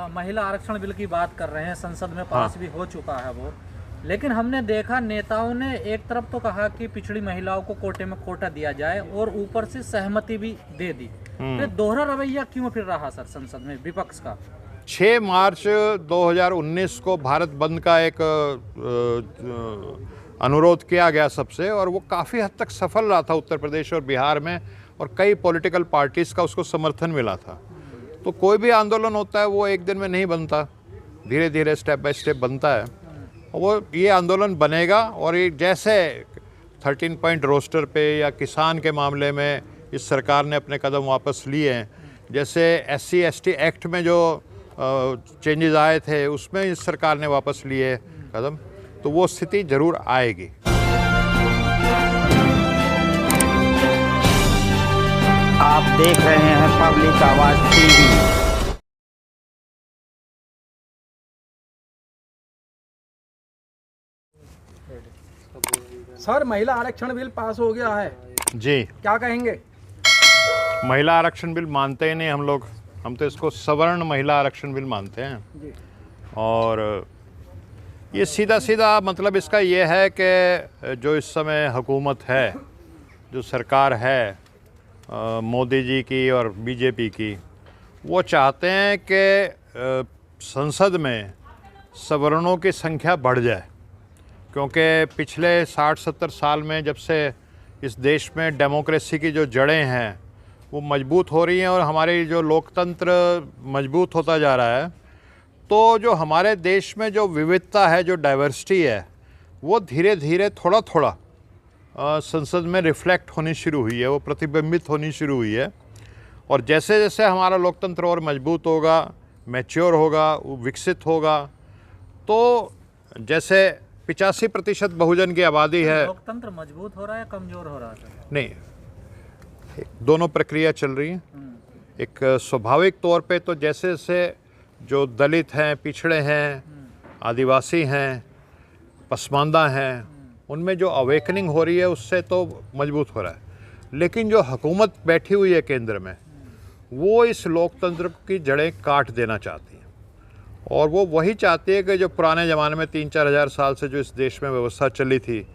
महिला आरक्षण बिल की बात कर रहे हैं, संसद में पास भी हो चुका है वो। लेकिन हमने देखा नेताओं ने एक तरफ तो कहा कि पिछड़ी महिलाओं को कोटे में कोटा दिया जाए और ऊपर से सहमति भी दे दी। तो दोहरा रवैया क्यों फिर रहा सर संसद में विपक्ष का? 6 मार्च 2019 को भारत बंद का एक अनुरोध किया गया सबसे, और वो काफ़ी हद तक सफल रहा था उत्तर प्रदेश और बिहार में, और कई पॉलिटिकल पार्टीज़ का उसको समर्थन मिला था। तो कोई भी आंदोलन होता है वो एक दिन में नहीं बनता, धीरे धीरे स्टेप बाय स्टेप बनता है। और वो ये आंदोलन बनेगा, और ये जैसे 13 पॉइंट रोस्टर पे या किसान के मामले में इस सरकार ने अपने कदम वापस लिए हैं, जैसे SC/ST एक्ट में जो चेंजेस आए थे उसमें इस सरकार ने वापस लिए कदम, तो वो स्थिति जरूर आएगी। आप देख रहे हैं पब्लिक आवाज टीवी। सर, महिला आरक्षण बिल पास हो गया है जी, क्या कहेंगे? महिला आरक्षण बिल मानते ही नहीं हम लोग, हम तो इसको सवर्ण महिला आरक्षण बिल मानते हैं जी। और ये सीधा सीधा मतलब इसका ये है कि जो इस समय हुकूमत है, जो सरकार है मोदी जी की और बीजेपी की, वो चाहते हैं कि संसद में सवर्णों की संख्या बढ़ जाए, क्योंकि पिछले 60-70 साल में जब से इस देश में डेमोक्रेसी की जो जड़ें हैं वो मजबूत हो रही हैं और हमारी जो लोकतंत्र मजबूत होता जा रहा है, तो जो हमारे देश में जो विविधता है, जो डाइवर्सिटी है, वो धीरे धीरे थोड़ा थोड़ा संसद में रिफ्लेक्ट होनी शुरू हुई है, वो प्रतिबिंबित होनी शुरू हुई है। और जैसे जैसे हमारा लोकतंत्र और मजबूत होगा, मैच्योर होगा, विकसित होगा, तो जैसे 85% बहुजन की आबादी है। लोकतंत्र मजबूत हो रहा है या कमजोर हो रहा है? नहीं, दोनों प्रक्रिया चल रही है। एक स्वाभाविक तौर पे तो जैसे जैसे जो दलित हैं, पिछड़े हैं, आदिवासी हैं, पसमानदा हैं, उनमें जो अवेकनिंग हो रही है उससे तो मजबूत हो रहा है। लेकिन जो हुकूमत बैठी हुई है केंद्र में, वो इस लोकतंत्र की जड़ें काट देना चाहती है, और वो वही चाहती है कि जो पुराने ज़माने में 3-4 हज़ार साल से जो इस देश में व्यवस्था चली थी,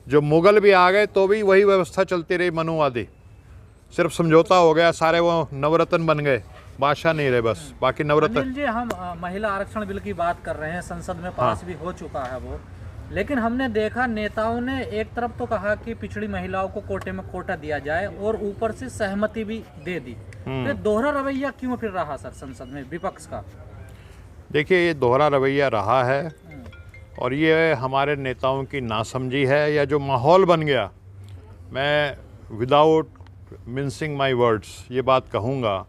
जो मुग़ल भी आ गए तो भी वही व्यवस्था चलती रही, मनुवादी। सिर्फ समझौता हो गया, सारे वो नवरत्न बन गए, बादशाह नहीं रहे बस, बाकी नवरत्न। अनिल जी, हम महिला आरक्षण बिल की बात कर रहे हैं, संसद में पास भी हो चुका है वो। लेकिन हमने देखा नेताओं ने एक तरफ तो कहा कि पिछड़ी महिलाओं को कोटे में कोटा दिया जाए और ऊपर से सहमति भी दे दी। तो दोहरा रवैया क्यों फिर रहा सर संसद में विपक्ष का? देखिए, ये दोहरा रवैया रहा है, और ये हमारे नेताओं की नासमझी है, या जो माहौल बन गया। मैं विदाउट मिंसिंग माय वर्ड्स ये बात कहूँगा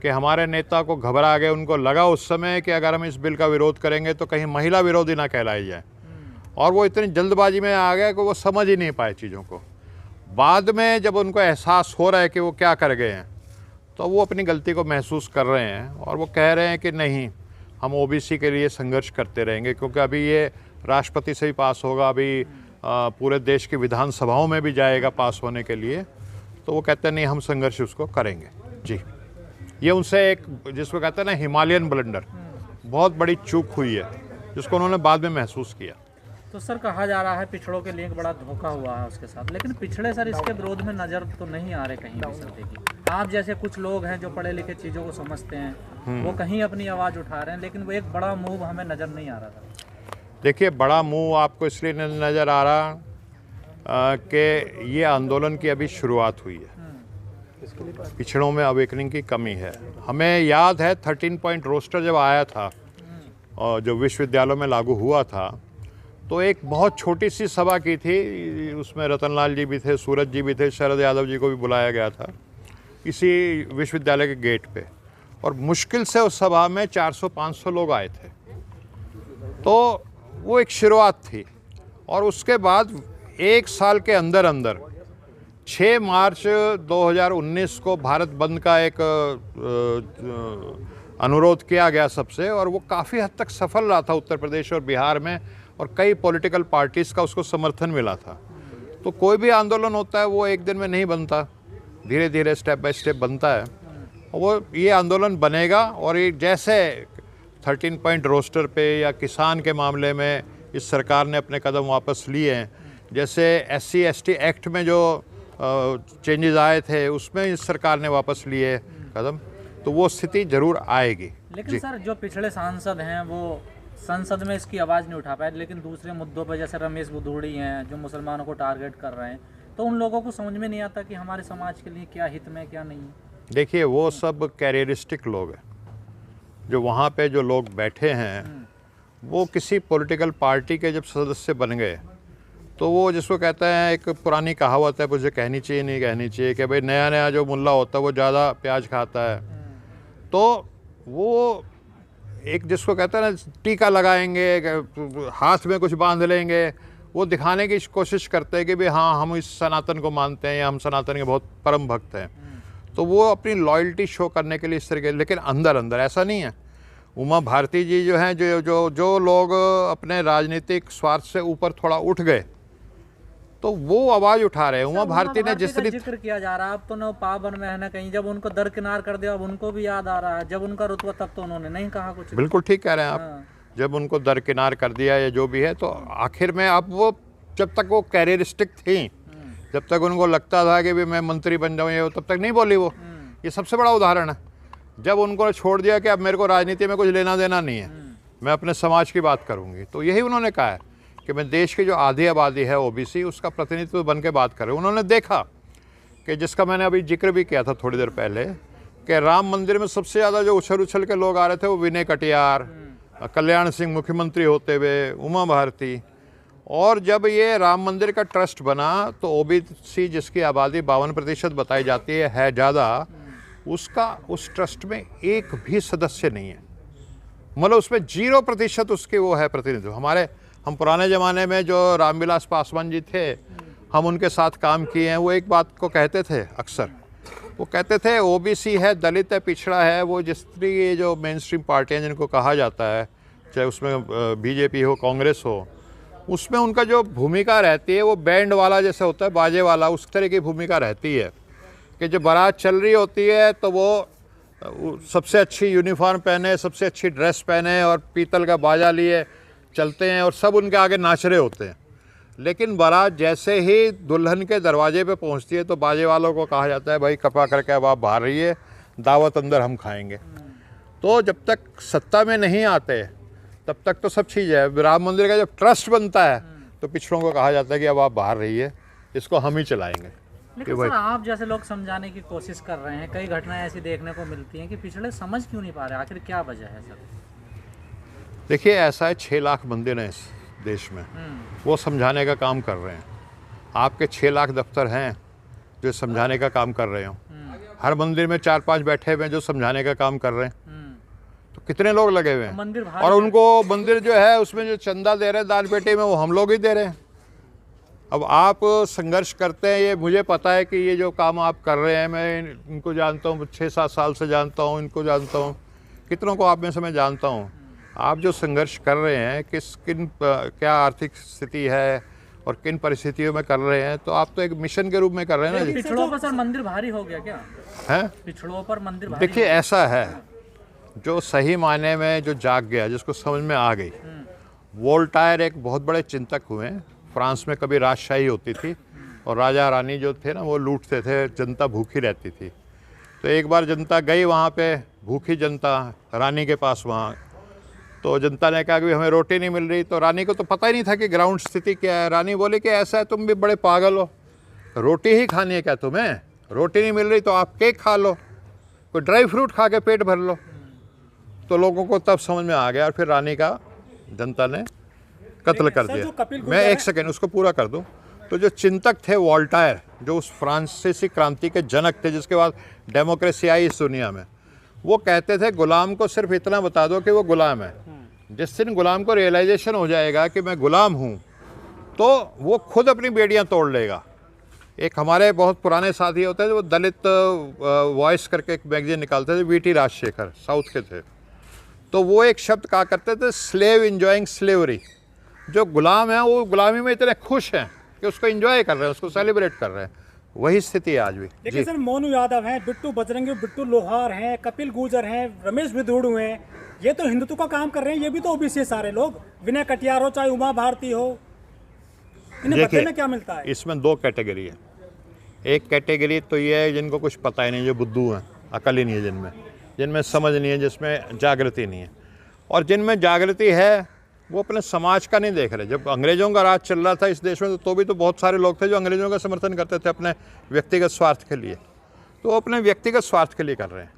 कि हमारे नेता को घबरा गए, उनको लगा उस समय कि अगर हम इस बिल का विरोध करेंगे तो कहीं महिला विरोधी ना कहलाई जाए, और वो इतनी जल्दबाजी में आ गए कि वो समझ ही नहीं पाए चीज़ों को। बाद में जब उनको एहसास हो रहा है कि वो क्या कर गए हैं, तो वो अपनी गलती को महसूस कर रहे हैं, और वो कह रहे हैं कि नहीं, हम OBC के लिए संघर्ष करते रहेंगे, क्योंकि अभी ये राष्ट्रपति से ही पास होगा, अभी पूरे देश की विधानसभाओं में भी जाएगा पास होने के लिए। तो वो कहते हैं नहीं, हम संघर्ष उसको करेंगे। जी, ये उनसे एक जिसको कहते हैं ना हिमालयन ब्लंडर, बहुत बड़ी चूक हुई है, जिसको उन्होंने बाद में महसूस किया। तो सर, कहा जा रहा है पिछड़ों के लिए एक बड़ा धोखा हुआ है उसके साथ, लेकिन पिछड़े सर इसके विरोध में नजर तो नहीं आ रहे कहीं भी सर। देखिए, आप जैसे कुछ लोग हैं जो पढ़े लिखे चीज़ों को समझते हैं, वो कहीं अपनी आवाज़ उठा रहे हैं, लेकिन वो एक बड़ा मूव हमें नज़र नहीं आ रहा था। देखिए, बड़ा मूव आपको इसलिए नज़र आ रहा कि ये आंदोलन की अभी शुरुआत हुई है, पिछड़ों में अवेकनिंग की कमी है। हमें याद है 13 पॉइंट रोस्टर जब आया था और जो विश्वविद्यालयों में लागू हुआ था, तो एक बहुत छोटी सी सभा की थी, उसमें रतनलाल जी भी थे, सूरज जी भी थे, शरद यादव जी को भी बुलाया गया था इसी विश्वविद्यालय के गेट पे, और मुश्किल से उस सभा में 400-500 लोग आए थे। तो वो एक शुरुआत थी, और उसके बाद एक साल के अंदर अंदर 6 मार्च 2019 को भारत बंद का एक अनुरोध किया गया सबसे, और वो काफ़ी हद तक सफल रहा था उत्तर प्रदेश और बिहार में, और कई पॉलिटिकल पार्टीज़ का उसको समर्थन मिला था। तो कोई भी आंदोलन होता है वो एक दिन में नहीं बनता, धीरे धीरे स्टेप बाय स्टेप बनता है, और वो ये आंदोलन बनेगा। और ये जैसे 13 पॉइंट रोस्टर पे या किसान के मामले में इस सरकार ने अपने कदम वापस लिए हैं। जैसे SC/ST एक्ट में जो चेंजेस आए थे उसमें इस सरकार ने वापस लिए कदम, तो वो स्थिति जरूर आएगी। लेकिन सर जो पिछले सांसद हैं वो संसद में इसकी आवाज़ नहीं उठा पाए, लेकिन दूसरे मुद्दों पर जैसे रमेश बुधूड़ी हैं जो मुसलमानों को टारगेट कर रहे हैं, तो उन लोगों को समझ में नहीं आता कि हमारे समाज के लिए क्या हित में क्या नहीं है। देखिए वो सब कैरियरिस्टिक लोग हैं, जो वहाँ पे जो लोग बैठे हैं वो किसी पॉलिटिकल पार्टी के जब सदस्य बन गए तो वो जिसको कहते हैं, एक पुरानी कहावत है, मुझे कहनी चाहिए नहीं कहनी चाहिए, कि भाई नया नया जो मुल्ला होता है वो ज़्यादा प्याज खाता है। तो वो एक जिसको कहते हैं ना टीका लगाएंगे, हाथ में कुछ बांध लेंगे, वो दिखाने की कोशिश करते हैं कि भाई हाँ हम इस सनातन को मानते हैं या हम सनातन के बहुत परम भक्त हैं। तो वो अपनी लॉयल्टी शो करने के लिए इस तरीके, लेकिन अंदर अंदर ऐसा नहीं है। उमा भारती जी जो हैं, जो लोग अपने राजनीतिक स्वार्थ से ऊपर थोड़ा उठ गए तो वो आवाज़ उठा रहे हैं। उमा भारती ने जिस तरीके जिक्र किया जा रहा है, अब तो न पावन में है ना कहीं, जब उनको दरकिनार कर दिया अब उनको भी याद आ रहा है, जब उनका रुतबा तब तो उन्होंने नहीं कहा कुछ। बिल्कुल ठीक कह रहे हैं आप। जब उनको दरकिनार कर दिया या जो भी है, तो आखिर में अब वो जब तक वो कैरियरिस्टिक थी, जब तक उनको लगता था कि भी मैं मंत्री बन जाऊँ ये, तब तक नहीं बोली वो। ये सबसे बड़ा उदाहरण है। जब उनको छोड़ दिया कि अब मेरे को राजनीति में कुछ लेना देना नहीं है, मैं अपने समाज की बात करूँगी, तो यही उन्होंने कहा है कि मैं देश की जो आधी आबादी है OBC उसका प्रतिनिधित्व बन के बात कर रहे हूँ। उन्होंने देखा कि जिसका मैंने अभी जिक्र भी किया था थोड़ी देर पहले, कि राम मंदिर में सबसे ज़्यादा जो उछल के लोग आ रहे थे वो विनय कटियार, कल्याण सिंह मुख्यमंत्री होते हुए, उमा भारती। और जब ये राम मंदिर का ट्रस्ट बना तो OBC जिसकी आबादी 52% बताई जाती है ज़्यादा, उसका उस ट्रस्ट में एक भी सदस्य नहीं है। मतलब उसमें 0% उसके वो है प्रतिनिधित्व। हम पुराने ज़माने में जो रामविलास पासवान जी थे, हम उनके साथ काम किए हैं, वो एक बात को कहते थे अक्सर, वो कहते थे OBC है, दलित है, पिछड़ा है, वो जिस तरीके जो मेन स्ट्रीम पार्टियाँ जिनको कहा जाता है, चाहे उसमें BJP हो, कांग्रेस हो, उसमें उनका जो भूमिका रहती है वो बैंड वाला जैसे होता है, बाजे वाला, उस तरह की भूमिका रहती है कि जब बारात चल रही होती है तो वो सबसे अच्छी यूनिफॉर्म पहने, सबसे अच्छी ड्रेस पहने और पीतल का बाजा लिए चलते हैं और सब उनके आगे नाच रहे होते हैं। लेकिन बारात जैसे ही दुल्हन के दरवाजे पे पहुंचती है तो बाजे वालों को कहा जाता है भाई कृपा करके अब आप बाहर रहिए, दावत अंदर हम खाएंगे। तो जब तक सत्ता में नहीं आते तब तक तो सब चीज़ है। राम मंदिर का जब ट्रस्ट बनता है तो पिछड़ों को कहा जाता है कि अब आप बाहर रहिए, इसको हम ही चलाएंगे। लेकिन सर आप जैसे लोग समझाने की कोशिश कर रहे हैं, कई घटनाएं ऐसी देखने को मिलती हैं कि पिछड़े समझ क्यों नहीं पा रहे, आखिर क्या वजह है सर? देखिए ऐसा है, 6 लाख मंदिर हैं इस देश में, वो समझाने का काम कर रहे हैं। आपके 6 लाख दफ्तर हैं जो समझाने का काम कर रहे हो, हर मंदिर में 4-5 बैठे हुए हैं जो समझाने का काम कर रहे हैं। तो कितने लोग लगे हुए हैं, और उनको मंदिर जो है उसमें जो चंदा दे रहे हैं दान पेटी में, वो हम लोग ही दे रहे हैं। अब आप संघर्ष करते हैं, ये मुझे पता है कि ये जो काम आप कर रहे हैं, मैं इनको जानता हूँ, 6-7 साल से जानता हूँ, इनको जानता हूँ, कितनों को आप में से मैं जानता हूँ। आप जो संघर्ष कर रहे हैं क्या आर्थिक स्थिति है और किन परिस्थितियों में कर रहे हैं, तो आप तो एक मिशन के रूप में कर रहे हैं ना। पिछड़ों पर सर मंदिर भारी हो गया क्या है? पिछड़ों पर मंदिर भारी? देखिए ऐसा है, जो सही मायने में जो जाग गया, जिसको समझ में आ गई। वोल्टायर एक बहुत बड़े चिंतक हुए हैं। फ्रांस में कभी राजशाही होती थी और राजा रानी जो थे ना वो लूटते थे, जनता भूखी रहती थी। तो एक बार जनता गई वहाँ पे, भूखी जनता रानी के पास वहाँ, तो जनता ने कहा कि हमें रोटी नहीं मिल रही। तो रानी को तो पता ही नहीं था कि ग्राउंड स्थिति क्या है। रानी बोली कि ऐसा है, तुम भी बड़े पागल हो, रोटी ही खानी है क्या तुम्हें? रोटी नहीं मिल रही तो आप केक खा लो, कोई ड्राई फ्रूट खा के पेट भर लो। तो लोगों को तब समझ में आ गया और फिर रानी का जनता ने कत्ल कर दिया। मैं एक सेकेंड उसको पूरा कर दूं। तो जो चिंतक थे वोल्टायर, जो उस फ्रांसीसी क्रांति के जनक थे जिसके बाद डेमोक्रेसी आई इस दुनिया में, वो कहते थे गुलाम को सिर्फ इतना बता दो कि वो गुलाम है। जिस दिन गुलाम को रियलाइजेशन हो जाएगा कि मैं गुलाम हूँ, तो वो खुद अपनी बेड़ियाँ तोड़ लेगा। एक हमारे बहुत पुराने साथी होते थे, वो दलित वॉइस करके एक मैगजीन निकालते थे, VT राजशेखर, साउथ के थे। तो वो एक शब्द कहा करते थे, स्लेव इंजॉइंग स्लेवरी। जो गुलाम है वो गुलामी में इतने खुश हैं कि उसको एंजॉय कर रहे हैं, उसको सेलिब्रेट कर रहे हैं। वही स्थिति है आज भी। देखिए सर, मोनू यादव हैं, बिट्टू बजरंगी, बिट्टू लोहार हैं, कपिल गुर्जर हैं, रमेश बुधूड़ी हैं, ये तो हिंदुत्व का काम कर रहे हैं, ये भी तो ओबीसी है सारे लोग, विनय कटियार हो चाहे उमा भारती हो, इन्हें देखिए, भत्ते में क्या मिलता है? इसमें दो कैटेगरी है। एक कैटेगरी तो ये है जिनको कुछ पता ही नहीं, जो बुद्धू हैं, अकल ही नहीं है जिनमें समझ नहीं है, जिसमें जागृति नहीं है। और जिनमें जागृति है वो अपने समाज का नहीं देख रहे। जब अंग्रेज़ों का राज चल रहा था इस देश में तो भी तो बहुत सारे लोग थे जो अंग्रेज़ों का समर्थन करते थे अपने व्यक्तिगत स्वार्थ के लिए, तो वो अपने व्यक्तिगत स्वार्थ के लिए कर रहे हैं।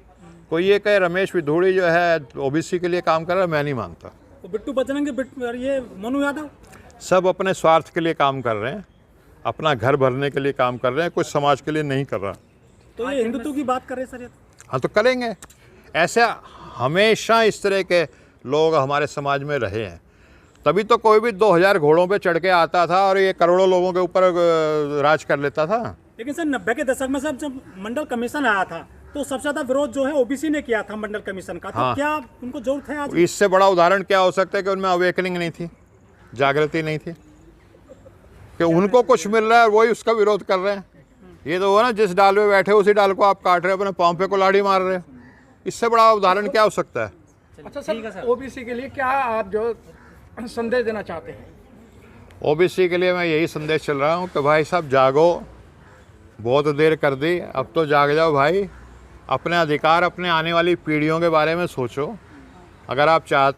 कोई ये कहे रमेश विधूड़ी जो है ओबीसी के लिए काम कर रहा है, मैं नहीं मानता। तो बिट्टू बजरंगी ये मनु यादव सब अपने स्वार्थ के लिए काम कर रहे हैं, अपना घर भरने के लिए काम कर रहे हैं, कुछ समाज के लिए नहीं कर रहा। तो ये हिंदुत्व की बात कर रहे हैं सर, ये हाँ तो करेंगे। ऐसे हमेशा इस तरह के लोग हमारे समाज में रहे हैं, तभी तो कोई भी 2000 घोड़ों पे चढ़ के आता था और ये करोड़ों लोगों के ऊपर राज कर लेता था। लेकिन सर 90 के दशक में जब मंडल कमीशन आया था तो सबसे ज्यादा विरोध जो है ओबीसी ने किया था मंडल कमीशन का। तो हाँ। क्या उनको जरूरत है आज? इससे बड़ा उदाहरण क्या हो सकता है कि उनमें अवेकनिंग नहीं थी, जागृति नहीं थी, कि उनको कुछ मिल रहा है वही उसका विरोध कर रहे हैं। ये तो हो ना, जिस डाल पे बैठे उसी डाल को आप काट रहे हो, अपने पाँव पे कुल्हाड़ी मार रहे हो। इससे बड़ा उदाहरण क्या हो सकता है? अच्छा सर, ओबीसी के लिए क्या आप जो संदेश देना चाहते हैं? ओबीसी के लिए मैं यही संदेश चल रहा हूँ कि भाई साहब जागो, बहुत देर कर दी, अब तो जाग जाओ भाई। अपने अधिकार, अपने आने वाली पीढ़ियों के बारे में सोचो। अगर आप चाहते